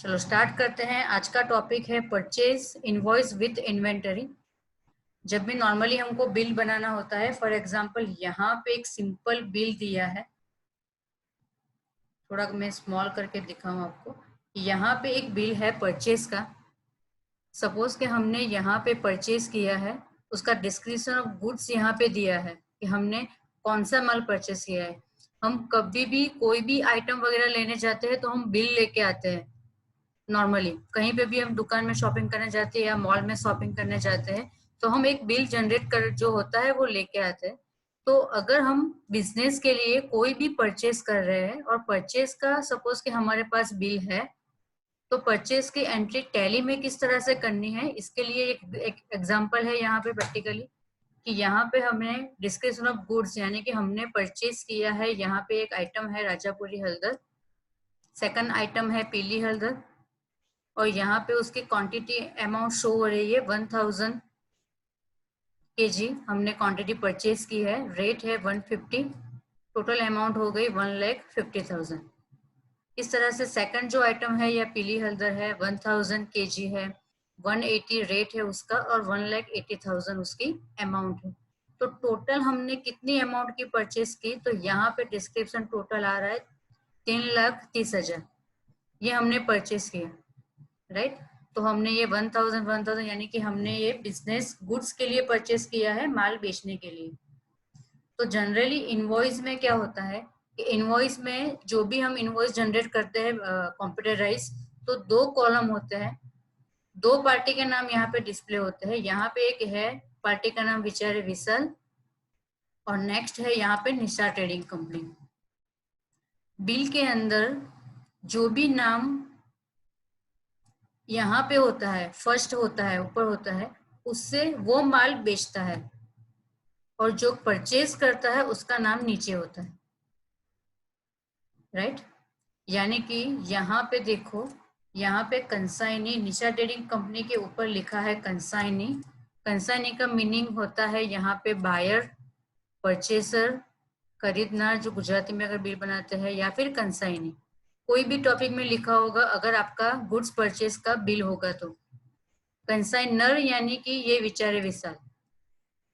चलो स्टार्ट करते हैं। आज का टॉपिक है परचेज इनवॉइस विद इन्वेंटरी। जब भी नॉर्मली हमको बिल बनाना होता है, फॉर एग्जांपल यहाँ पे एक सिंपल बिल दिया है, थोड़ा मैं स्मॉल करके दिखाऊं आपको। यहाँ पे एक बिल है परचेज का। सपोज कि हमने यहाँ पे परचेज किया है, उसका डिस्क्रिप्शन ऑफ गुड्स यहाँ पे दिया है कि हमने कौन सा माल परचेज किया है। हम कभी भी कोई भी आइटम वगैरह लेने जाते हैं तो हम बिल लेके आते हैं। नॉर्मली कहीं पे भी हम दुकान में शॉपिंग करने जाते हैं या मॉल में शॉपिंग करने जाते हैं तो हम एक बिल जनरेट कर जो होता है वो लेके आते हैं। तो अगर हम बिजनेस के लिए कोई भी परचेज कर रहे हैं और परचेज का सपोज कि हमारे पास बिल है, तो परचेज की एंट्री टैली में किस तरह से करनी है, इसके लिए एक एग्जांपल है यहाँ पे प्रैक्टिकली कि यहाँ पे हमने डिस्क्रिप्शन ऑफ गुड्स यानी कि हमने परचेज किया है। यहाँ पे एक आइटम है राजापुरी हल्दर, सेकंड आइटम है पीली हल्दर, और यहाँ पे उसकी क्वांटिटी अमाउंट शो हो रही है 1000 kg हमने क्वांटिटी परचेज की है। रेट है 150, टोटल अमाउंट हो गई 1,50,000। इस तरह से सेकंड जो आइटम है या पीली हल्दर है 1000 kg है, 180 रेट है उसका और 1,80,000 उसकी अमाउंट है। तो टोटल हमने कितनी अमाउंट की परचेज की, तो यहाँ पे डिस्क्रिप्शन टोटल आ रहा है 3,30,000। ये हमने परचेज किया, राइट। तो हमने ये 1000 यानी कि हमने ये बिजनेस गुड्स के लिए परचेस किया है, माल बेचने के लिए। तो जनरली इनवॉइस में क्या होता है कि इनवॉइस में जो भी हम इनवॉइस जनरेट करते हैं कंप्यूटराइज, तो दो कॉलम होते हैं, दो पार्टी के नाम यहाँ पे डिस्प्ले होते हैं। यहाँ पे एक है पार्टी का नाम विचारे विसल और नेक्स्ट है यहाँ पे निशा ट्रेडिंग कंपनी। बिल के अंदर जो भी नाम यहाँ पे होता है, फर्स्ट होता है, ऊपर होता है, उससे वो माल बेचता है, और जो परचेज करता है उसका नाम नीचे होता है, राइट। यानी कि यहाँ पे देखो, यहाँ पे कंसाइनी निशा ट्रेडिंग कंपनी के ऊपर लिखा है कंसाइनी। कंसाइनी का मीनिंग होता है यहाँ पे बायर, परचेसर, खरीदनार, जो गुजराती में अगर बिल बनाते हैं, या फिर कंसाइनी। कोई भी टॉपिक में लिखा होगा अगर आपका गुड्स परचेज का बिल होगा तो। कंसाइनर यानी कि ये विचारे विशाल,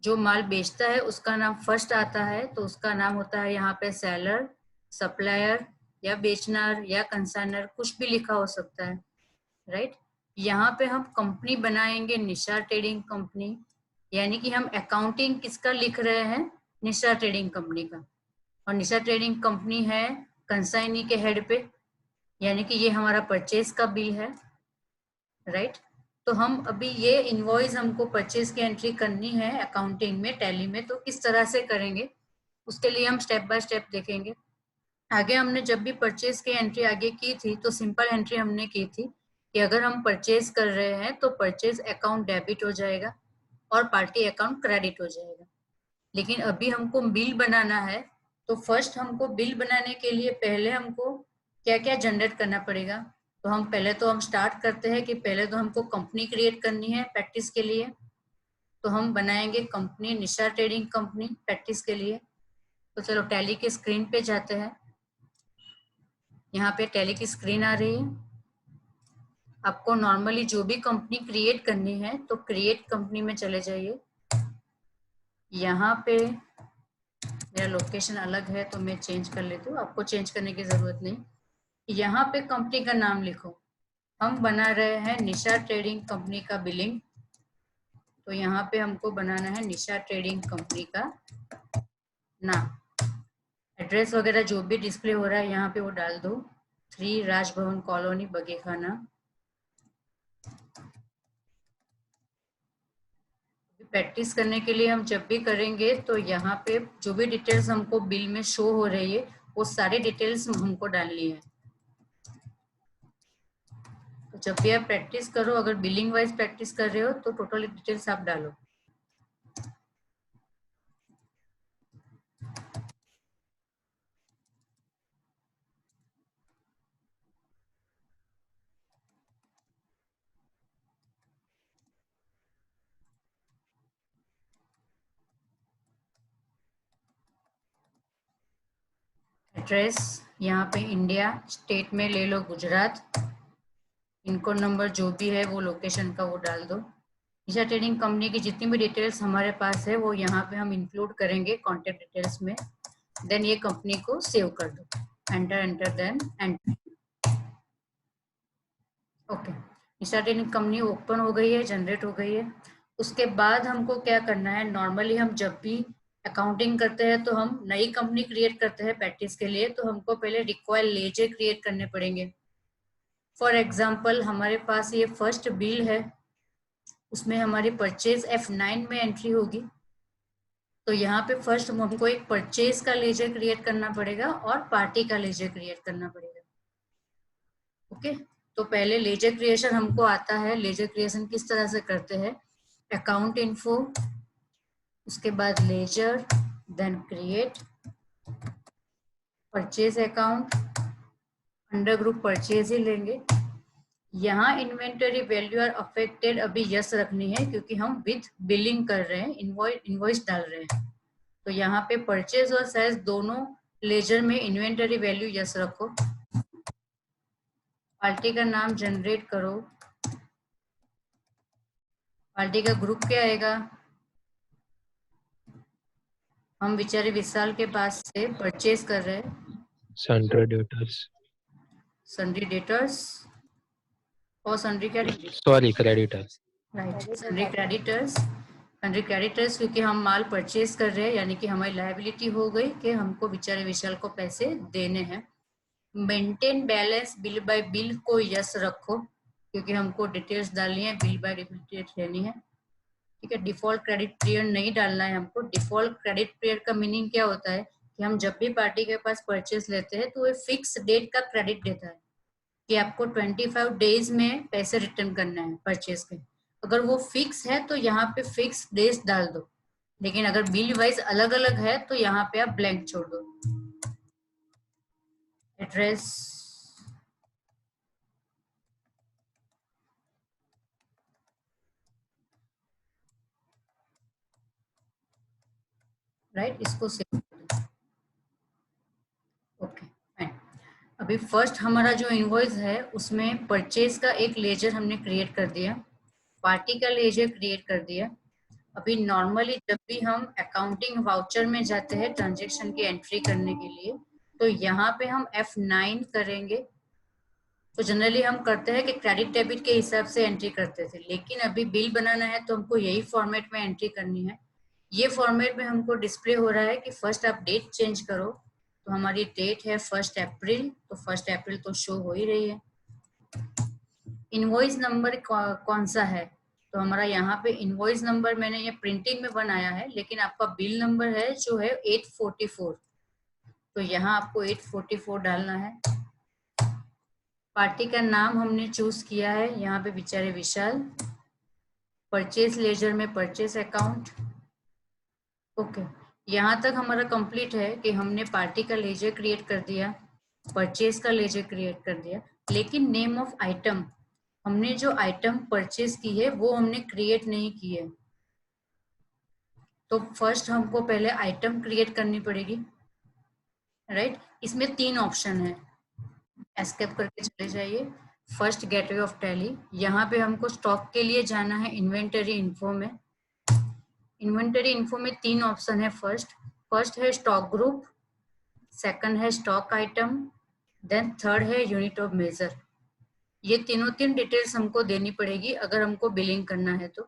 जो माल बेचता है उसका नाम फर्स्ट आता है, तो उसका नाम होता है यहाँ पे सेलर, सप्लायर या बेचनार या कंसाइनर, कुछ भी लिखा हो सकता है, राइट। यहाँ पे हम कंपनी बनाएंगे निशा ट्रेडिंग कंपनी, यानी कि हम अकाउंटिंग किसका लिख रहे हैं, निशा ट्रेडिंग कंपनी का। और निशा ट्रेडिंग कंपनी है कंसाइनी के हेड पे, यानी कि ये हमारा परचेज का बिल है, राइट। तो हम अभी ये इनवॉइस हमको परचेज की एंट्री करनी है अकाउंटिंग में, टैली में, तो किस तरह से करेंगे उसके लिए हम स्टेप बाय स्टेप देखेंगे। आगे हमने जब भी परचेज की एंट्री आगे की थी तो सिंपल एंट्री हमने की थी कि अगर हम परचेज कर रहे हैं तो परचेज अकाउंट डेबिट हो जाएगा और पार्टी अकाउंट क्रेडिट हो जाएगा। लेकिन अभी हमको बिल बनाना है, तो फर्स्ट हमको बिल बनाने के लिए पहले हमको क्या क्या जनरेट करना पड़ेगा। तो हम स्टार्ट करते हैं कि पहले तो हमको कंपनी क्रिएट करनी है प्रैक्टिस के लिए। तो हम बनाएंगे कंपनी निशा ट्रेडिंग कंपनी प्रैक्टिस के लिए। तो चलो टैली के स्क्रीन पे जाते हैं। यहाँ पे टैली की स्क्रीन आ रही है। आपको नॉर्मली जो भी कंपनी क्रिएट करनी है तो क्रिएट कंपनी में चले जाइए। यहाँ पे मेरा लोकेशन अलग है तो मैं चेंज कर लेती हूँ, आपको चेंज करने की जरूरत नहीं। यहाँ पे कंपनी का नाम लिखो। हम बना रहे हैं निशा ट्रेडिंग कंपनी का बिलिंग, तो यहाँ पे हमको बनाना है निशा ट्रेडिंग कंपनी का नाम। एड्रेस वगैरह जो भी डिस्प्ले हो रहा है यहाँ पे वो डाल दो, 3 राजभवन कॉलोनी बगेखाना। प्रैक्टिस करने के लिए हम जब भी करेंगे तो यहाँ पे जो भी डिटेल्स हमको बिल में शो हो रही है वो सारी डिटेल्स हमको डालनी है। तो जब भी आप प्रैक्टिस करो, अगर बिलिंग वाइज प्रैक्टिस कर रहे हो तो टोटल डिटेल्स आप डालो। एड्रेस यहाँ पे इंडिया, स्टेट में ले लो गुजरात, पिन कोड नंबर जो भी है वो लोकेशन का वो डाल दो। निशा ट्रेडिंग कंपनी की जितनी भी डिटेल्स हमारे पास है वो यहाँ पे हम इंक्लूड करेंगे कॉन्टेक्ट डिटेल्स में। देन ये कंपनी को सेव कर दो, enter enter then enter. Okay, Nisha trading company open हो गई है, जनरेट हो गई है। उसके बाद हमको क्या करना है, नॉर्मली हम जब भी अकाउंटिंग करते हैं तो हम नई कंपनी क्रिएट करते हैं प्रैक्टिस के लिए, तो हमको पहले रिक्वायर्ड लेजर क्रिएट करने पड़ेंगे। फॉर एग्जाम्पल हमारे पास ये फर्स्ट बिल है, उसमें हमारी परचेज F9 में एंट्री होगी। तो यहाँ पे फर्स्ट हमको एक परचेज का लेजर क्रिएट करना पड़ेगा और पार्टी का लेजर क्रिएट करना पड़ेगा। ओके, तो पहले लेजर क्रिएशन हमको आता है। लेजर क्रिएशन किस तरह से करते हैं, अकाउंट इन्फो, उसके बाद ledger, then create purchase account, under group purchase ही लेंगे। यहाँ इन्वेंटरी वैल्यू आर अफेक्टेड अभी यस रखनी है क्योंकि हम विद बिलिंग कर रहे हैं, इनवॉइस डाल रहे हैं। तो यहाँ पे परचेज और सेल्स दोनों लेजर में इन्वेंटरी वैल्यू यस रखो। पार्टी का नाम जनरेट करो। पार्टी का ग्रुप क्या आएगा, हम बेचारे विशाल के पास से परचेज कर रहे हैं, सन्ड्री डेटर्स, सन्ड्री डेटर्स और sundry creditors, sorry creditors, right, sundry creditors. Sundry creditors क्योंकि हम माल परचेज कर रहे हैं, यानी कि हमारी लायबिलिटी हो गई कि हमको बेचारे विशाल को पैसे देने हैं। Maintain balance bill bye bill को यस रखो क्योंकि हमको डिटेल्स डालनी है, बिल बाय डिटेल्स लेनी है। ठीक है, डिफॉल्ट क्रेडिट पीरियड नहीं डालना है हमको। डिफॉल्ट क्रेडिट पीरियड का मीनिंग क्या होता है कि हम जब भी पार्टी के पास परचेज लेते हैं तो वो फिक्स डेट का क्रेडिट देता है कि आपको 25 डेज में पैसे रिटर्न करना है परचेज के। अगर वो फिक्स है तो यहाँ पे फिक्स डेज डाल दो, लेकिन अगर बिल वाइज अलग अलग है तो यहाँ पे आप ब्लैंक छोड़ दो। एड्रेस, राइट, इसको सेव कर दो। Okay fine. अभी फर्स्ट हमारा जो इनवॉइस है उसमें परचेज का एक लेजर हमने क्रिएट कर दिया, पार्टी का लेजर क्रिएट कर दिया। अभी नॉर्मली जब भी हम अकाउंटिंग वाउचर में जाते हैं ट्रांजेक्शन की एंट्री करने के लिए, तो यहाँ पे हम F9 करेंगे। तो जनरली हम करते हैं कि क्रेडिट डेबिट के हिसाब से एंट्री करते थे, लेकिन अभी बिल बनाना है तो हमको यही फॉर्मेट में एंट्री करनी है। ये फॉर्मेट में हमको डिस्प्ले हो रहा है कि फर्स्ट आप डेट चेंज करो, तो हमारी डेट है 1 अप्रैल, तो 1 अप्रैल तो शो हो ही रही है। इनवॉइस नंबर कौन सा है, तो हमारा यहाँ पे इनवॉइस नंबर मैंने ये प्रिंटिंग में बनाया है, लेकिन आपका बिल नंबर है जो है 844, तो यहाँ आपको 844 डालना है। पार्टी का नाम हमने चूज किया है यहाँ पे बेचारे विशाल, परचेज लेजर में परचेज अकाउंट। ओके, यहाँ तक हमारा कंप्लीट है कि हमने पार्टी का लेजर क्रिएट कर दिया, परचेज का लेजर क्रिएट कर दिया, लेकिन नेम ऑफ आइटम, हमने जो आइटम परचेज की है वो हमने क्रिएट नहीं की है। तो फर्स्ट हमको पहले आइटम क्रिएट करनी पड़ेगी, राइट। इसमें 3 ऑप्शन है, एस्केप करके चले जाइए। फर्स्ट गेटवे ऑफ टैली, यहाँ पे हमको स्टॉक के लिए जाना है इन्वेंटरी इन्फो में। इन्वेंटरी इन्फो में 3 ऑप्शन है। फर्स्ट है स्टॉक ग्रुप, सेकंड है स्टॉक आइटम, देन थर्ड है यूनिट ऑफ मेजर। ये तीन डिटेल्स हमको देनी पड़ेगी अगर हमको बिलिंग करना है। तो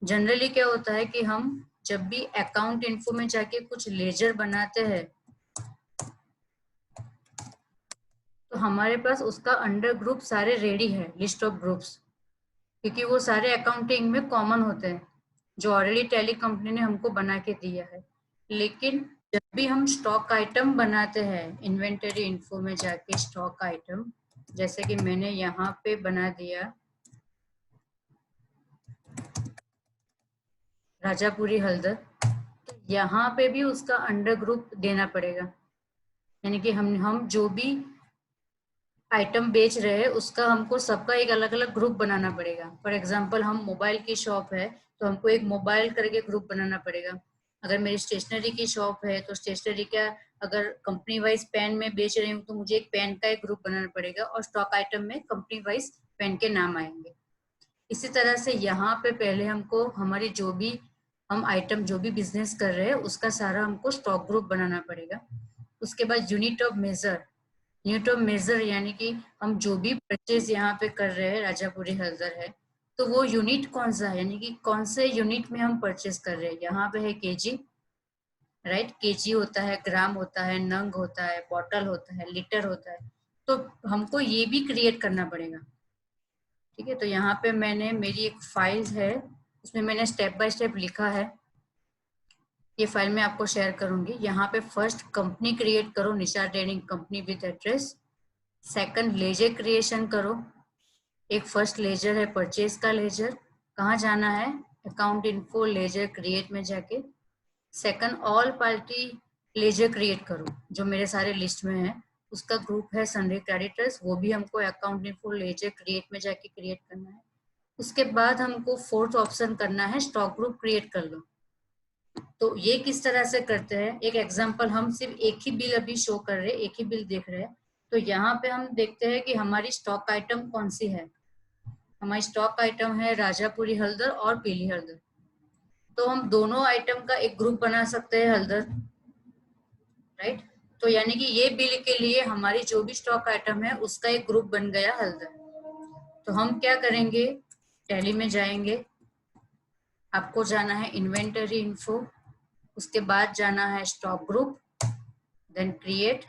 जनरली क्या होता है कि हम जब भी अकाउंट इन्फो में जाके कुछ लेजर बनाते हैं तो हमारे पास उसका अंडर ग्रुप सारे रेडी है, लिस्ट ऑफ ग्रुप्स, क्योंकि वो सारे अकाउंटिंग में कॉमन होते हैं जो ऑलरेडी टैली कंपनी ने हमको बना के दिया है। लेकिन जब भी हम स्टॉक आइटम बनाते हैं इन्वेंटरी इन्फो में जाके स्टॉक आइटम, जैसे कि मैंने यहाँ पे बना दिया राजापुरी हल्दर, तो यहाँ पे भी उसका अंडर ग्रुप देना पड़ेगा। यानी कि हम जो भी आइटम बेच रहे हैं उसका हमको सबका एक अलग अलग ग्रुप बनाना पड़ेगा। फॉर एग्जांपल हम मोबाइल की शॉप है तो हमको एक मोबाइल करके ग्रुप बनाना पड़ेगा। अगर मेरी स्टेशनरी की शॉप है तो स्टेशनरी का, अगर कंपनी वाइज पेन में बेच रही हूँ तो मुझे एक पेन का एक ग्रुप बनाना पड़ेगा, और स्टॉक आइटम में कंपनी वाइज पेन के नाम आएंगे। इसी तरह से यहाँ पे पहले हमको हमारी जो भी हम आइटम जो भी बिजनेस कर रहे हैं उसका सारा हमको स्टॉक ग्रुप बनाना पड़ेगा। उसके बाद unit of measure, unit of measure यानी कि हम जो भी परचेज यहाँ पे कर रहे हैं, राजापुरी हल्दर है, तो वो यूनिट कौन सा है, यानी कि कौन से यूनिट में हम परचेज कर रहे हैं। यहाँ पे है केजी, राइट, केजी होता है, ग्राम होता है, नंग होता है, बॉटल होता है, लीटर होता है, तो हमको ये भी क्रिएट करना पड़ेगा। ठीक है, तो यहाँ पे मैंने मेरी एक फाइल है, उसमें मैंने स्टेप बाय स्टेप लिखा है, ये फाइल मैं आपको शेयर करूंगी। यहाँ पे फर्स्ट कंपनी क्रिएट करो, Nisha trading company with address. Second ledger creation करो, एक फर्स्ट लेजर है परचेज का लेजर, कहाँ जाना है, अकाउंट इन्फो लेजर क्रिएट में जाके। Second all party ledger create करो, जो मेरे सारे लिस्ट में है, उसका ग्रुप है सन्डे क्रेडिटर्स, वो भी हमको अकाउंट इन्फो लेजर क्रिएट में जाके क्रिएट करना है। उसके बाद हमको फोर्थ ऑप्शन करना है स्टॉक ग्रुप क्रिएट कर लो। तो ये किस तरह से करते हैं, एक एग्जांपल, हम सिर्फ एक ही बिल अभी शो कर रहे हैं, एक ही बिल देख रहे हैं। तो यहाँ पे हम देखते हैं कि हमारी स्टॉक आइटम कौन सी है। हमारी स्टॉक आइटम है राजापुरी हल्दर और पीली हल्दर। तो हम दोनों आइटम का एक ग्रुप बना सकते हैं, हल्दर, राइट। तो यानी कि ये बिल के लिए हमारी जो भी स्टॉक आइटम है उसका एक ग्रुप बन गया हल्दर। तो हम क्या करेंगे, टैली में जाएंगे, आपको जाना है इन्वेंटरी इन्फो, उसके बाद जाना है स्टॉक ग्रुप, देन क्रिएट,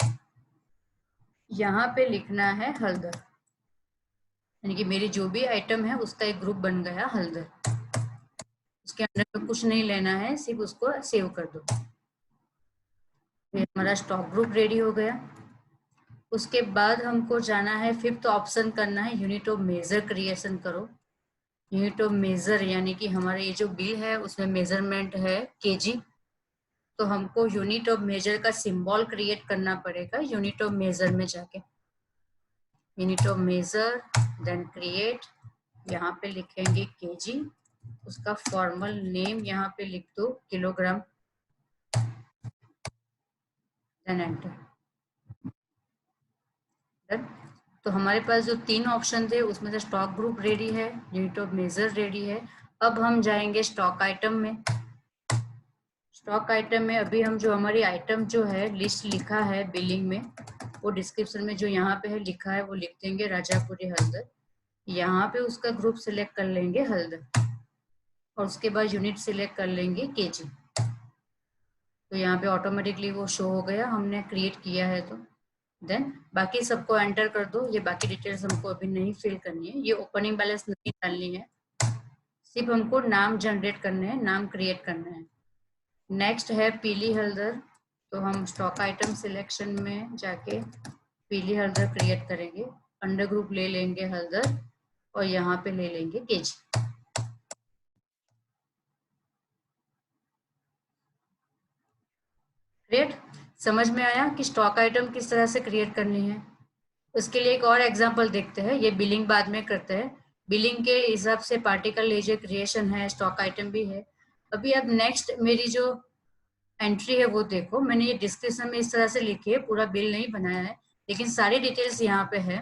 यहाँ पे लिखना है हल्दर, यानी कि मेरी जो भी आइटम है उसका एक ग्रुप बन गया हल्दर। उसके अंदर में कुछ नहीं लेना है, सिर्फ उसको सेव कर दो। ये हमारा स्टॉक ग्रुप रेडी हो गया। उसके बाद हमको जाना है, फिफ्थ ऑप्शन करना है यूनिट ऑफ मेजर क्रिएशन करो। यूनिट ऑफ मेजर यानी कि हमारा ये जो बिल है उसमें मेजरमेंट है केजी, तो हमको यूनिट ऑफ मेजर का सिंबल क्रिएट करना पड़ेगा यूनिट ऑफ मेजर में जाके। Unit of measure, then create, यहाँ पे लिखेंगे केजी, उसका फॉर्मल नेम यहाँ पे लिख दो किलोग्राम, देन एंटर। तो हमारे पास जो तीन ऑप्शन थे उसमें से स्टॉक ग्रुप रेडी है, यूनिट ऑफ मेजर रेडी है। अब हम जाएंगे स्टॉक आइटम में। स्टॉक आइटम में अभी हम जो हमारी आइटम जो है लिस्ट लिखा है बिलिंग में, वो डिस्क्रिप्शन में जो यहाँ पे है लिखा है वो लिख देंगे राजापुरी हल्दर। यहाँ पे उसका ग्रुप सिलेक्ट कर लेंगे हल्दर, और उसके बाद यूनिट सिलेक्ट कर लेंगे केजी। तो यहाँ पे ऑटोमेटिकली वो शो हो गया, हमने क्रिएट किया है। तो देन बाकी सबको एंटर कर दो। ये बाकी डिटेल्स हमको अभी नहीं फिल करनी है, ये ओपनिंग बैलेंस नहीं डालनी है, सिर्फ हमको नाम जनरेट करने हैं, नाम क्रिएट करना है। नेक्स्ट है पीली हल्दर, तो हम स्टॉक आइटम सिलेक्शन में जाके पीली हल्दर क्रिएट करेंगे, अंडर ग्रुप ले लेंगे हल्दर, और यहाँ पे ले लेंगे केजी। ग्रेट, समझ में आया कि स्टॉक आइटम किस तरह से क्रिएट करनी है। उसके लिए एक और एग्जांपल देखते हैं, ये बिलिंग बाद में करते हैं। बिलिंग के हिसाब से पार्टिकल लेजर क्रिएशन है, स्टॉक आइटम भी है। अभी अब नेक्स्ट मेरी जो एंट्री है वो देखो, मैंने ये डिस्क्रिप्शन में इस तरह से लिखी है, पूरा बिल नहीं बनाया है, लेकिन सारी डिटेल्स यहाँ पे है।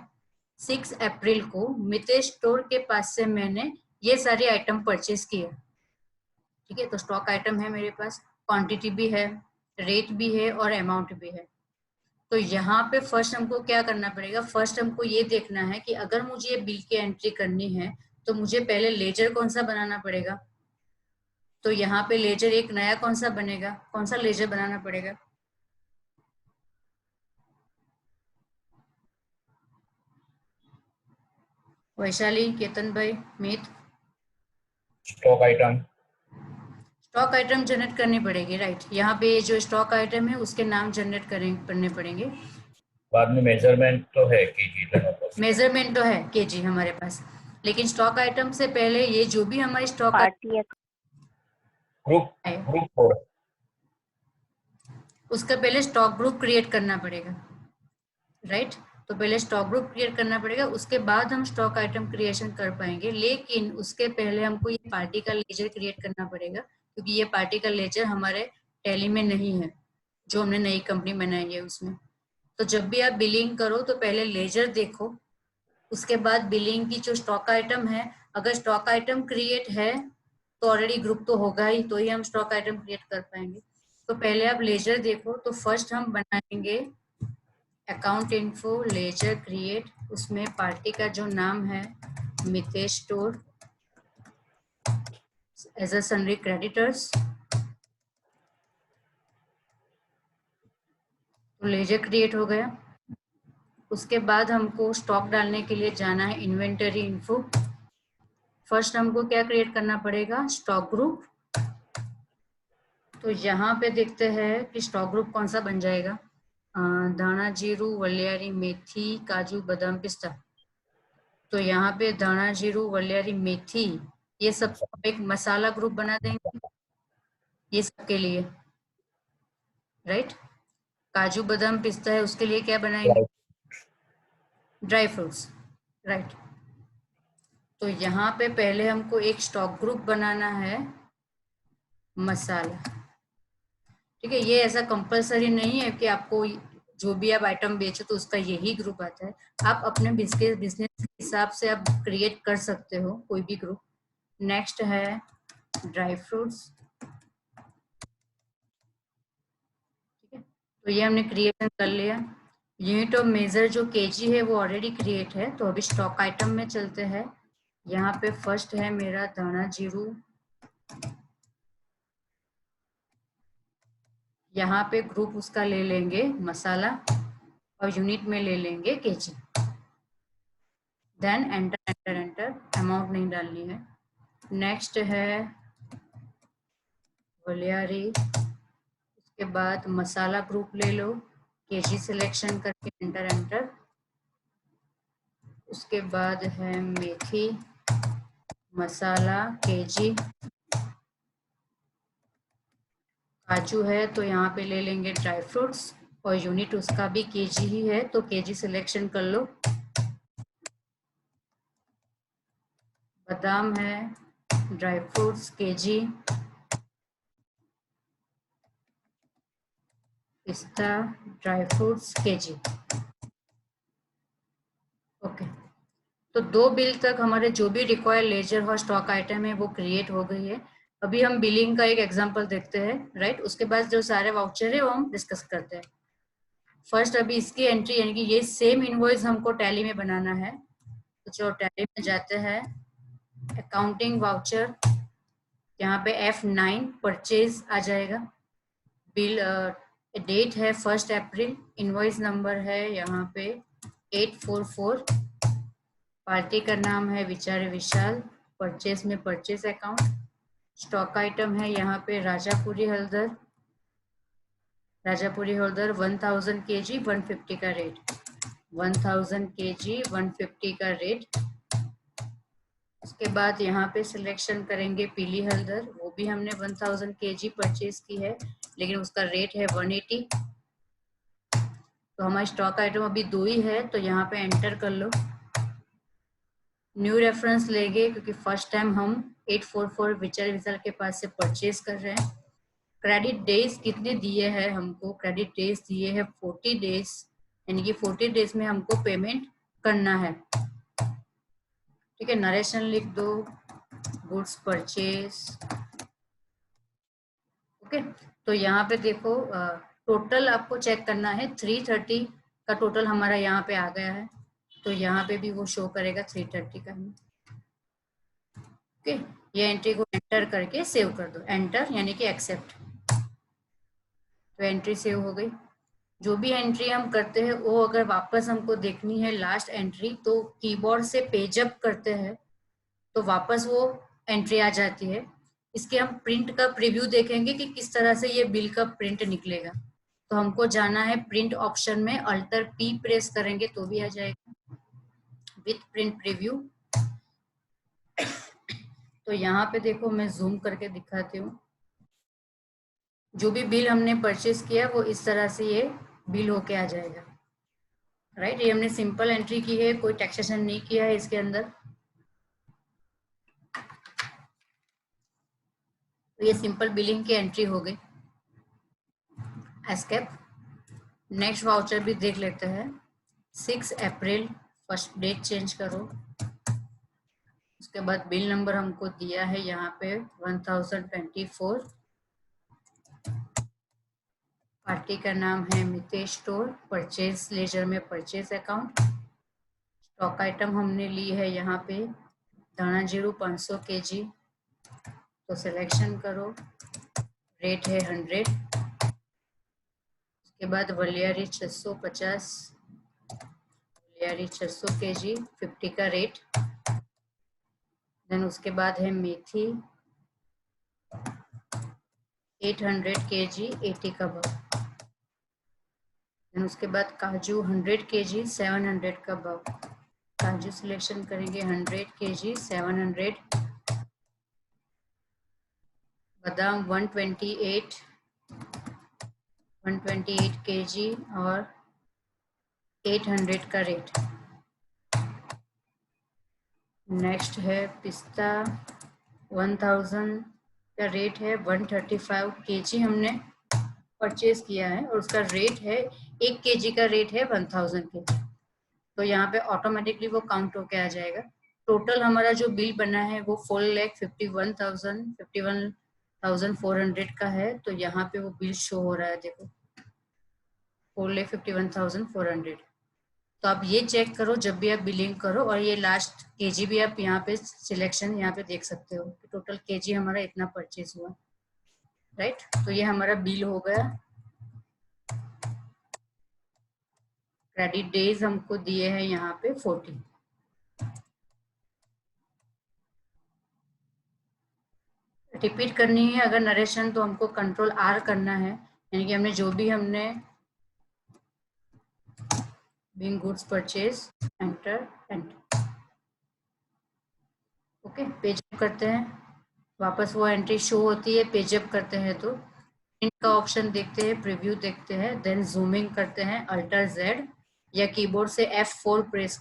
6 अप्रैल को मितेश स्टोर के पास से मैंने ये सारी आइटम परचेज किया। ठीक है, तो स्टॉक आइटम है मेरे पास, क्वांटिटी भी है, रेट भी है और अमाउंट भी है। तो यहाँ पे फर्स्ट हमको क्या करना पड़ेगा, फर्स्ट हमको ये देखना है कि अगर मुझे ये बिल की एंट्री करनी है तो मुझे पहले लेजर कौन सा बनाना पड़ेगा। तो यहाँ पे लेजर एक नया कौन सा बनेगा, कौन सा लेजर बनाना पड़ेगा। Vaishali, Ketan bhai, Meet. Stock item, stock item generate करनी पड़ेगी, राइट। यहाँ पे जो स्टॉक आइटम है उसके नाम जनरेट करने पड़ेंगे। बाद में मेजरमेंट तो है केजी, मेजरमेंट तो है केजी हमारे पास, लेकिन स्टॉक आइटम से पहले ये जो भी हमारी स्टॉक ग्रुप कोड, उसका पहले स्टॉक ग्रुप क्रिएट करना पड़ेगा, राइट। तो पहले स्टॉक ग्रुप क्रिएट करना पड़ेगा, उसके बाद हम स्टॉक आइटम क्रिएशन कर पाएंगे। लेकिन उसके पहले हमको ये पार्टिकल लेजर क्रिएट करना पड़ेगा, क्योंकि ये पार्टिकल लेजर हमारे टैली में नहीं है, जो हमने नई कंपनी बनाई है उसमें। तो जब भी आप बिलिंग करो तो पहले लेजर देखो, उसके बाद बिलिंग की जो स्टॉक आइटम है, अगर स्टॉक आइटम क्रिएट है तो ऑलरेडी ग्रुप तो होगा ही, तो ही हम स्टॉक आइटम क्रिएट कर पाएंगे। तो पहले आप लेजर देखो, तो फर्स्ट हम बनाएंगे अकाउंट इन्फो लेजर क्रिएट, उसमें पार्टी का जो नाम है Mitesh store as a sundry creditors, तो लेजर क्रिएट हो गया। उसके बाद हमको स्टॉक डालने के लिए जाना है इन्वेंटरी इन्फो। फर्स्ट हमको क्या क्रिएट करना पड़ेगा, स्टॉक ग्रुप। तो यहाँ पे देखते हैं कि स्टॉक ग्रुप कौन सा बन जाएगा, दाना जीरू वलियारी मेथी काजू बादाम पिस्ता। तो यहाँ पे दाना जीरू वलियारी मेथी ये सब एक मसाला ग्रुप बना देंगे ये सबके लिए, राइट। काजू बादाम पिस्ता है, उसके लिए क्या बनाएंगे, ड्राई फ्रूट्स, राइट। तो यहाँ पे पहले हमको एक स्टॉक ग्रुप बनाना है मसाला, ठीक है। ये ऐसा कंपलसरी नहीं है कि आपको जो भी आप आइटम बेचो तो उसका यही ग्रुप आता है, आप अपने बिजनेस के हिसाब से आप क्रिएट कर सकते हो कोई भी ग्रुप। नेक्स्ट है ड्राई फ्रूट्स, ठीक है। तो ये हमने क्रिएशन कर लिया। यूनिट ऑफ मेजर जो केजी है वो ऑलरेडी क्रिएट है, तो अभी स्टॉक आइटम में चलते हैं। यहाँ पे फर्स्ट है मेरा दाना जीरू, यहाँ पे ग्रुप उसका ले लेंगे मसाला और यूनिट में ले लेंगे KG. Then enter enter enter, amount नहीं डालनी है। नेक्स्ट है वलियारी, उसके बाद मसाला ग्रुप ले लो, केजी सिलेक्शन करके एंटर एंटर। उसके बाद है मेथी मसाला केजी, काजू है तो यहाँ पे ले लेंगे ड्राई फ्रूट्स और यूनिट उसका भी केजी ही है तो केजी सिलेक्शन कर लो। बादाम है ड्राई फ्रूट्स केजी, पिस्ता ड्राई फ्रूट्स केजी, ओके। तो 2 बिल तक हमारे जो भी रिक्वायर्ड लेजर और स्टॉक आइटम है वो क्रिएट हो गई है। अभी हम बिलिंग का एक एग्जांपल देखते हैं, राइट। उसके बाद जो सारे वाउचर है वो हम डिस्कस करते हैं। फर्स्ट अभी इसकी एंट्री यानी कि ये सेम इनवॉइस हमको टैली में बनाना है, तो चलो टैली में जाते हैं। अकाउंटिंग वाउचर, यहाँ पे F9 परचेज आ जाएगा। बिल डेट है 1 अप्रैल, इनवॉइस नंबर है यहाँ पे 844, पार्टी का नाम है विचार विशाल, परचेस में परचेस अकाउंट, स्टॉक आइटम है यहाँ पे राजापुरी हल्दर 1000 kg 150 का रेट, 1000 kg 150 का रेट। उसके बाद यहाँ पे सिलेक्शन करेंगे पीली हल्दर, वो भी हमने 1000 kg परचेज की है लेकिन उसका रेट है 180। तो हमारा स्टॉक आइटम अभी 2 ही है, तो यहाँ पे एंटर कर लो। न्यू रेफरेंस लेंगे क्योंकि फर्स्ट टाइम हम 844 विचार विशाल के पास से परचेज कर रहे हैं। क्रेडिट डेज कितने दिए हैं हमको, क्रेडिट डेज दिए हैं 40 डेज, यानी कि 40 डेज में हमको पेमेंट करना है, ठीक है। नरेशन लिख दो, गुड्स परचेज, ओके। तो यहाँ पे देखो टोटल आपको चेक करना है, 330 का टोटल हमारा यहाँ पे आ गया है, तो यहाँ पे भी वो शो करेगा 330 का ही, ओके। ये एंट्री को एंटर करके सेव कर दो, एंटर यानी कि एक्सेप्ट, तो एंट्री सेव हो गई। जो भी एंट्री हम करते हैं वो अगर वापस हमको देखनी है लास्ट एंट्री, तो कीबोर्ड से पेज अप करते हैं तो वापस वो एंट्री आ जाती है। इसके हम प्रिंट का प्रीव्यू देखेंगे कि किस तरह से ये बिल का प्रिंट निकलेगा। तो हमको जाना है प्रिंट ऑप्शन में, अल्टर P प्रेस करेंगे तो भी आ जाएगा विथ प्रिंट प्रीव्यू। तो यहाँ पे देखो मैं जूम करके दिखाती हूँ, जो भी बिल हमने परचेज किया वो इस तरह से ये बिल होके आ जाएगा, राइट। ये हमने सिंपल एंट्री की है, कोई टैक्सेशन नहीं किया है इसके अंदर, तो ये सिंपल बिलिंग की एंट्री हो गई। एस्केप, नेक्स्ट वाउचर भी देख लेते हैं। 6 अप्रैल फर्स्ट डेट चेंज करो। उसके बाद बिल नंबर हमको दिया है यहाँ पे 1024। पार्टी का नाम है मितेश स्टोर। परचेज लेजर में परचेज अकाउंट। स्टॉक आइटम हमने ली है यहाँ पे दाना जीरू 500 kg, तो सिलेक्शन करो। रेट है 100। उसके बाद वलियारी 650, वलियारी 600 kg 50 का रेट। देन उसके बाद है मेथी 800 kg 80 का भाव। देन उसके बाद काजू 100 kg 700 का भाव। काजू सिलेक्शन करेंगे 100 kg 700। बादाम 128 kg और 800 का रेट। नेक्स्ट है पिस्ता 1000 का रेट है 135 kg हमने परचेज किया है और उसका रेट है 1 kg का रेट है 1000 kg। तो यहाँ पे ऑटोमेटिकली वो काउंट होके आ जाएगा। टोटल हमारा जो बिल बना है वो 4,51,400 का है। तो यहाँ पे वो बिल शो हो रहा है, देखो 4,51,400। तो आप ये चेक करो जब भी आप बिलिंग करो, और ये लास्ट केजी भी आप यहाँ पे सिलेक्शन यहाँ पे देख सकते हो कि टोटल केजी हमारा इतना परचेज हुआ, राइट। तो ये हमारा बिल हो गया। क्रेडिट डेज हमको दिए हैं यहाँ पे 40। रिपीट करनी है अगर नरेशन तो हमको कंट्रोल आर करना है, यानी कि हमने जो भी हमने Bing goods purchase enter enter. Okay, page up करते हैं, वापस वो एंट्री शो होती है। पेज अप करते हैं तो प्रिंट का ऑप्शन देखते हैं, प्रीव्यू देखते हैं, देन जूमिंग करते हैं अल्टर Z या कीबोर्ड से F4 प्रेस,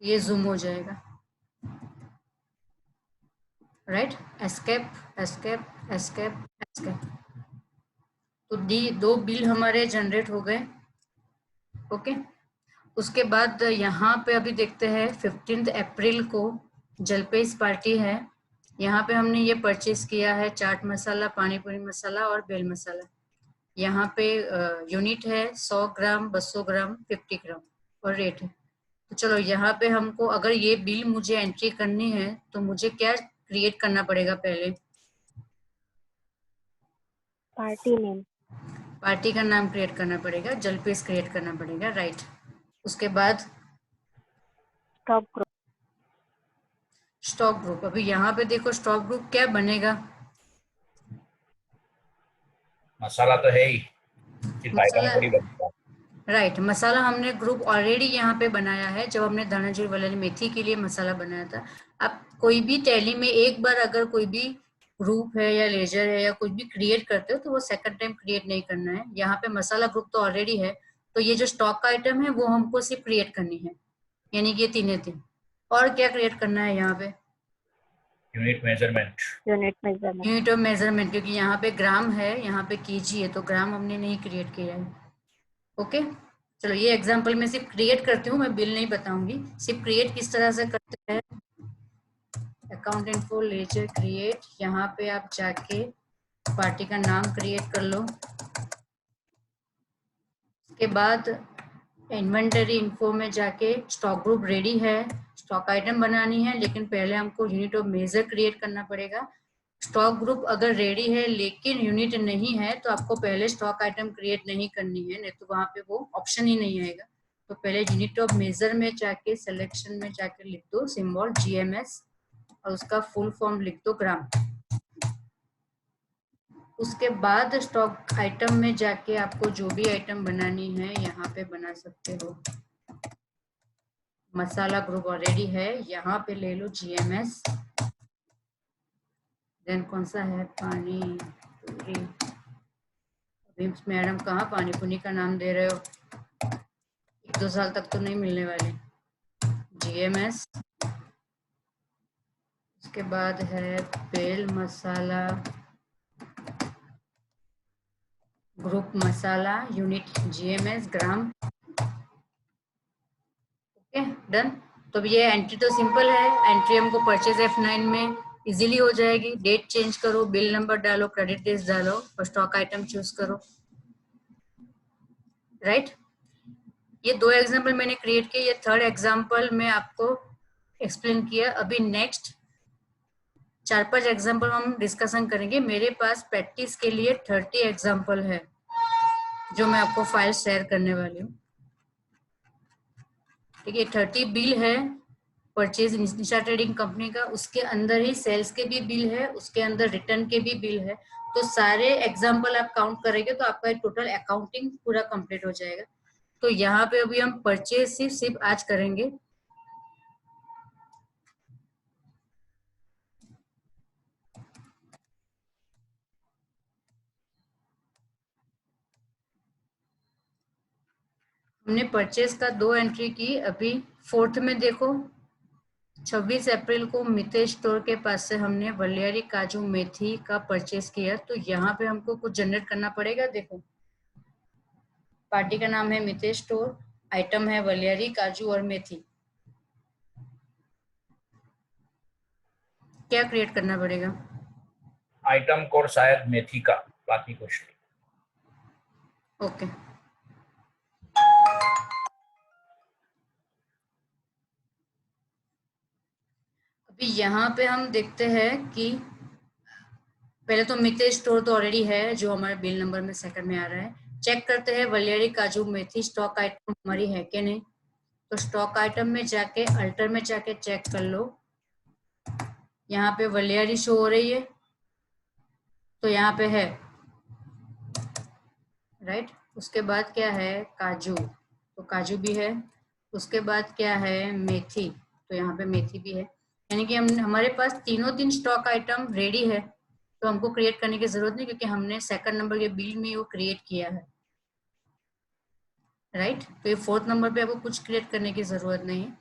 ये जूम हो जाएगा, right. Escape escape escape escape. तो दो बिल हमारे जनरेट हो गए। ओके, उसके बाद यहाँ पे अभी देखते हैं 15 अप्रैल को जलपेज पार्टी है। यहाँ पे हमने ये परचेज किया है चाट मसाला, पानी पूरी मसाला और बेल मसाला। यहाँ पे यूनिट है 100 ग्राम, 200 ग्राम, 50 ग्राम और रेट है। तो चलो यहाँ पे हमको अगर ये बिल मुझे एंट्री करनी है तो मुझे क्या क्रिएट करना पड़ेगा पहले? पार्टी नेम, पार्टी का नाम क्रिएट करना पड़ेगा, जलपेज क्रिएट करना पड़ेगा, राइट। उसके बाद स्टॉक ग्रुप, स्टॉक ग्रुप। अभी यहाँ पे देखो स्टॉक ग्रुप क्या बनेगा? मसाला तो है ही, सिर्फ आइटम मसाला, थोड़ी बनता है। राइट। मसाला हमने ग्रुप ऑलरेडी यहाँ पे बनाया है जब हमने धनाजीर वाली मेथी के लिए मसाला बनाया था। अब कोई भी टैली में एक बार अगर कोई भी ग्रुप है या लेजर है या कुछ भी क्रिएट करते हो तो वो सेकंड टाइम क्रिएट नहीं करना है। यहाँ पे मसाला ग्रुप तो ऑलरेडी है, तो ये जो स्टॉक का आइटम है वो हमको सिर्फ क्रिएट करनी है, यानी कि ये तीन। और क्या क्रिएट करना है यहाँ पे? Unit measurement, unit measurement, unit of measurement, क्योंकि यहाँ पे ग्राम है, यहाँ पे केजी है, तो ग्राम हमने नहीं क्रिएट किया है। ओके, चलो ये एग्जांपल में सिर्फ क्रिएट करती हूँ, मैं बिल नहीं बताऊंगी। सिर्फ क्रिएट किस तरह से करते हैं, अकाउंट इन्फो लेजर क्रिएट, यहाँ पे आप जाके पार्टी का नाम क्रिएट कर लो। उसके बाद इन्वेंटरी इन्फो में जाके स्टॉक ग्रुप रेडी है, स्टॉक आइटम बनानी है, लेकिन पहले हमको यूनिट ऑफ मेजर क्रिएट करना पड़ेगा। स्टॉक ग्रुप अगर रेडी है लेकिन यूनिट नहीं है तो आपको पहले स्टॉक आइटम क्रिएट नहीं करनी है, नहीं तो वहां पे वो ऑप्शन ही नहीं आएगा। तो पहले यूनिट ऑफ मेजर में जाके सिलेक्शन में जाके लिख दो सिंबल GMS और उसका फुल फॉर्म लिख दो ग्राम। उसके बाद स्टॉक आइटम में जाके आपको जो भी आइटम बनानी है यहाँ पे बना सकते हो। मसाला ग्रुप ऑलरेडी है, यहाँ पे ले लो GMS। देन कौन सा है, पानी पूरी। अभी मैडम कहाँ पानी पूरी का नाम दे रहे हो, 1-2 साल तक तो नहीं मिलने वाले। GMS। उसके बाद है बेल मसाला ग्रुप मसाला unit GMS gram. Okay done. तो अब ये एंट्री तो सिंपल है, एंट्री हमको परचेज F9 में इजीली हो जाएगी। डेट चेंज करो, बिल नंबर डालो, क्रेडिट डेज डालो और स्टॉक आइटम चूज करो, राइट। ये 2 एग्जांपल मैंने क्रिएट किए, ये 3rd एग्जांपल मैं आपको एक्सप्लेन किया। अभी नेक्स्ट 4-5 एग्जांपल हम डिस्कशन करेंगे। मेरे पास प्रैक्टिस के लिए 30 एग्जांपल है जो मैं आपको फाइल शेयर करने वाली हूँ। ठीक है, 30 बिल है परचेज निशा ट्रेडिंग कंपनी का, उसके अंदर ही सेल्स के भी बिल है, उसके अंदर रिटर्न के भी बिल है। तो सारे एग्जांपल आप काउंट करेंगे तो आपका टोटल अकाउंटिंग पूरा कंप्लीट हो जाएगा। तो यहाँ पे अभी हम परचेज सिर्फ आज करेंगे। हमने परचेज का 2 एंट्री की। अभी 4th में देखो, 26 अप्रैल को मितेश स्टोर के पास से हमने वलियारी काजू मेथी का परचेज किया। तो यहाँ पे हमको कुछ जनरेट करना पड़ेगा। देखो, पार्टी का नाम है मितेश स्टोर, आइटम है वलियारी काजू और मेथी। क्या क्रिएट करना पड़ेगा? आइटम कोड शायद मेथी का, बाकी कुछ नहीं। ओके, अभी यहाँ पे हम देखते हैं कि पहले तो मितेश स्टोर तो ऑलरेडी है जो हमारे बिल नंबर में सेकंड में आ रहा है। चेक करते हैं वलियारी काजू मेथी स्टॉक आइटम हमारी है कि नहीं। तो स्टॉक आइटम में जाके अल्टर में जाके चेक कर लो, यहाँ पे वलियारी शो हो रही है, तो यहाँ पे है, राइट। उसके बाद क्या है, काजू, तो काजू भी है। उसके बाद क्या है, मेथी, तो यहाँ पे मेथी भी है। यानी कि हम हमारे पास तीन स्टॉक आइटम रेडी है, तो हमको क्रिएट करने की जरूरत नहीं, क्योंकि हमने सेकंड नंबर के बिल में वो क्रिएट किया है, राइट। तो ये 4th नंबर पे आपको कुछ क्रिएट करने की जरूरत नहीं है।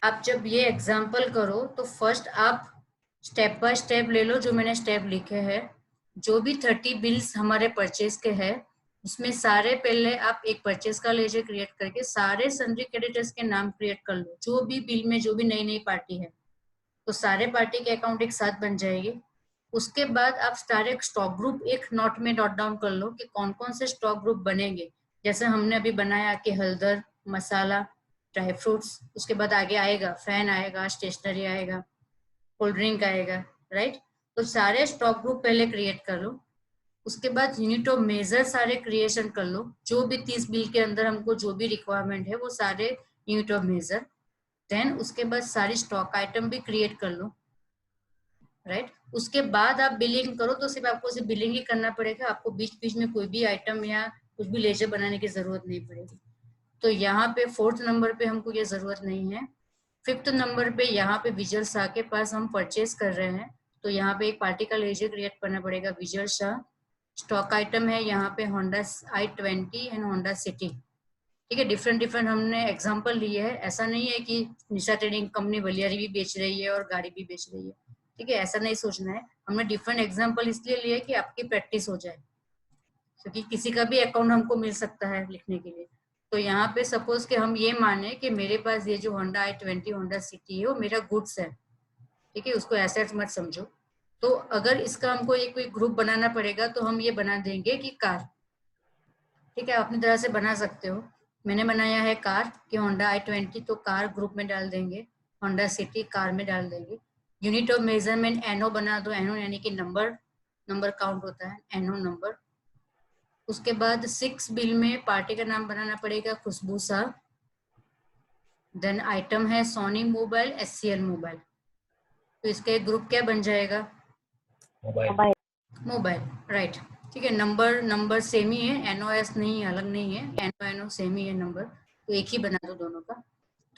आप जब ये एग्जाम्पल करो तो फर्स्ट आप स्टेप बाय स्टेप ले लो, जो मैंने स्टेप लिखे हैं। जो भी 30 बिल्स हमारे परचेज के हैं, उसमें सारे पहले आप एक परचेज का लेजर क्रिएट करके सारे सन्ड्री क्रेडिटर्स के नाम क्रिएट कर लो। जो भी बिल में जो भी नई नई पार्टी है, तो सारे पार्टी के अकाउंट एक साथ बन जाएंगे। उसके बाद आप सारे स्टॉक ग्रुप एक नोट में नोट डाउन कर लो कि कौन कौन से स्टॉक ग्रुप बनेंगे। जैसे हमने अभी बनाया कि हल्दर, मसाला, ड्राई फ्रूट्स, उसके बाद आगे आएगा फैन आएगा, स्टेशनरी आएगा, कोल्ड ड्रिंक आएगा, राइट। तो सारे स्टॉक ग्रुप पहले क्रिएट कर लो। उसके बाद यूनिट ऑफ मेजर सारे क्रिएशन कर लो, जो भी 30 बिल के अंदर हमको जो भी रिक्वायरमेंट है वो सारे यूनिट ऑफ मेजर। देन उसके बाद सारी स्टॉक आइटम भी क्रिएट कर लो, राइट। उसके बाद आप बिलिंग करो, तो सिर्फ आपको सिर्फ बिलिंग ही करना पड़ेगा, आपको बीच बीच में कोई भी आइटम या कुछ भी लेजर बनाने की जरूरत नहीं पड़ेगी। तो यहाँ पे 4th नंबर पे हमको ये जरूरत नहीं है। 5th नंबर पे यहाँ पे विजय शाह के पास हम परचेज कर रहे हैं, तो यहाँ पे एक पार्टी का लेजर क्रिएट करना पड़ेगा, विजय शाह। स्टॉक आइटम है यहाँ पे Honda i20 and Honda city. ठीक है, डिफरेंट डिफरेंट हमने एग्जांपल लिए है। ऐसा नहीं है कि निशा ट्रेडिंग कंपनी वलियारी भी बेच रही है और गाड़ी भी बेच रही है। ठीक है, ऐसा नहीं सोचना है। हमने डिफरेंट एग्जांपल इसलिए लिए कि आपकी प्रैक्टिस हो जाए, क्योंकि किसी का भी अकाउंट हमको मिल सकता है लिखने के लिए। तो यहाँ पे सपोज कि हम ये माने कि मेरे पास ये जो होंडा i20 होंडा सिटी है वो मेरा गुड्स है, ठीक है, उसको एसेट्स मत समझो। तो अगर इसका हमको एक कोई ग्रुप बनाना पड़ेगा तो हम ये बना देंगे कि कार। ठीक है, अपनी तरह से बना सकते हो। मैंने बनाया है कार कि होंडा i20, तो कार ग्रुप में डाल देंगे, होंडा सिटी कार में डाल देंगे। यूनिट ऑफ मेजरमेंट एनओ बना दो, एनओ यानी कि नंबर काउंट होता है, एनओ नंबर। उसके बाद 6 बिल में पार्टी का नाम बनाना पड़ेगा, खुशबू शाह। देन आइटम है सोनी मोबाइल, SCL मोबाइल। तो इसका एक ग्रुप क्या बन जाएगा, मोबाइल। Mobile, right. ठीक है, नंबर सेम ही है, NOS नहीं है, अलग नहीं है, NO सेम ही है नंबर, तो एक ही बना दो दोनों का।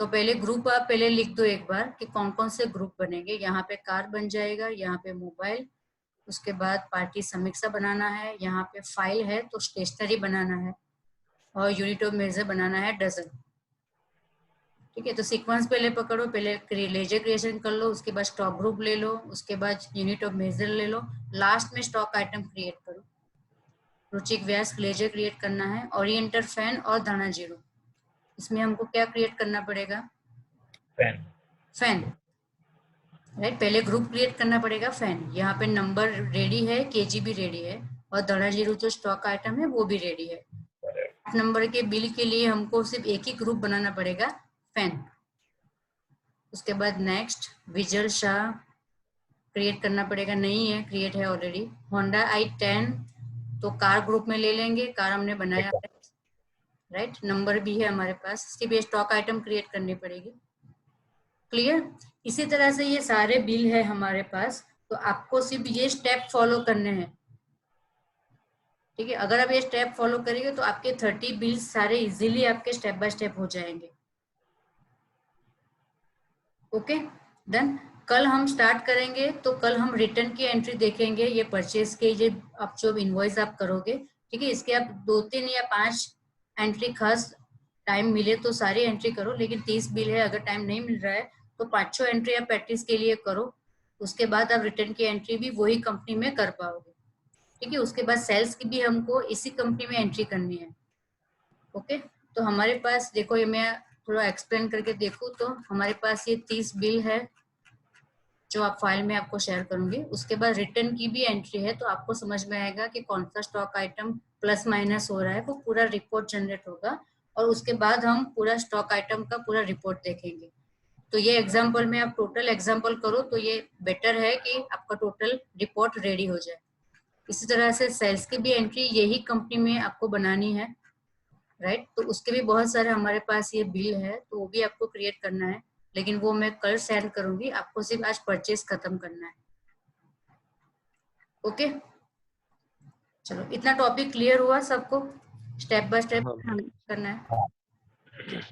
तो पहले ग्रुप आप पहले लिख दो एक बार कि कौन कौन से ग्रुप बनेंगे। यहाँ पे कार बन जाएगा, यहाँ पे मोबाइल, उसके बाद पार्टी समीक्षा बनाना है, यहाँ पे फाइल है तो स्टेशनरी बनाना है, और यूनिट ऑफ मेजर बनाना है डजन। ठीक है, तो सीक्वेंस पहले पकड़ो, पहले लेजर क्रिएशन कर लो, उसके बाद स्टॉक ग्रुप ले लो, उसके बाद यूनिट ऑफ मेजर ले लो, लास्ट में स्टॉक आइटम क्रिएट करो। रुचिक व्यास लेजर क्रिएट करना है, ओरिएंटर फैन और दाना जीरो। इसमें हमको क्या क्रिएट करना पड़ेगा, फैन फैन, राइट। पहले ग्रुप क्रिएट करना पड़ेगा फैन। यहाँ पे नंबर रेडी है, केजी भी रेडी है, और दड़ाजीरू जो स्टॉक आइटम है वो भी रेडी है। 8 नंबर के बिल के लिए हमको सिर्फ एक ही ग्रुप बनाना पड़ेगा, फैन। उसके बाद नेक्स्ट विजल शाह क्रिएट करना पड़ेगा, नहीं है, क्रिएट है ऑलरेडी। होंडा i10 तो कार ग्रुप में ले लेंगे, कार हमने बनाया है, राइट। नंबर भी है हमारे पास, इसकी भी स्टॉक आइटम क्रिएट करनी पड़ेगी। क्लियर। इसी तरह से ये सारे बिल है हमारे पास, तो आपको सिर्फ ये स्टेप फॉलो करने हैं, ठीक है। अगर आप ये स्टेप फॉलो करेंगे तो आपके 30 बिल्स सारे इजीली आपके स्टेप बाय स्टेप हो जाएंगे। ओके देन कल हम स्टार्ट करेंगे, तो कल हम रिटर्न की एंट्री देखेंगे, ये परचेज के ये आप जो इनवॉइस आप करोगे, ठीक है। इसके आप 2-3 या 5 एंट्री खास टाइम मिले तो सारी एंट्री करो, लेकिन 30 बिल है, अगर टाइम नहीं मिल रहा है तो 5-6 एंट्री आप प्रैक्टिस के लिए करो। उसके बाद आप रिटर्न की एंट्री भी वही कंपनी में कर पाओगे, ठीक है। उसके बाद सेल्स की भी हमको इसी कंपनी में एंट्री करनी है। ओके, तो हमारे पास देखो, ये मैं थोड़ा एक्सप्लेन करके देखूँ तो हमारे पास ये 30 बिल है जो आप फाइल में आपको शेयर करूंगी। उसके बाद रिटर्न की भी एंट्री है, तो आपको समझ में आएगा कि कौन सा स्टॉक आइटम प्लस माइनस हो रहा है, वो पूरा रिपोर्ट जनरेट होगा, और उसके बाद हम पूरा स्टॉक आइटम का पूरा रिपोर्ट देखेंगे। तो ये एग्जाम्पल में आप टोटल एग्जाम्पल करो तो ये बेटर है कि आपका टोटल रिपोर्ट रेडी हो जाए। इसी तरह से सेल्स की भी एंट्री यही कंपनी में आपको बनानी है, राइट। तो उसके भी बहुत सारे हमारे पास ये बिल है, तो वो भी आपको क्रिएट करना है, लेकिन वो मैं कल सेंड करूंगी, आपको सिर्फ आज परचेज खत्म करना है। ओके, चलो इतना टॉपिक क्लियर हुआ सबको, स्टेप बाय स्टेप हाँ। करना है।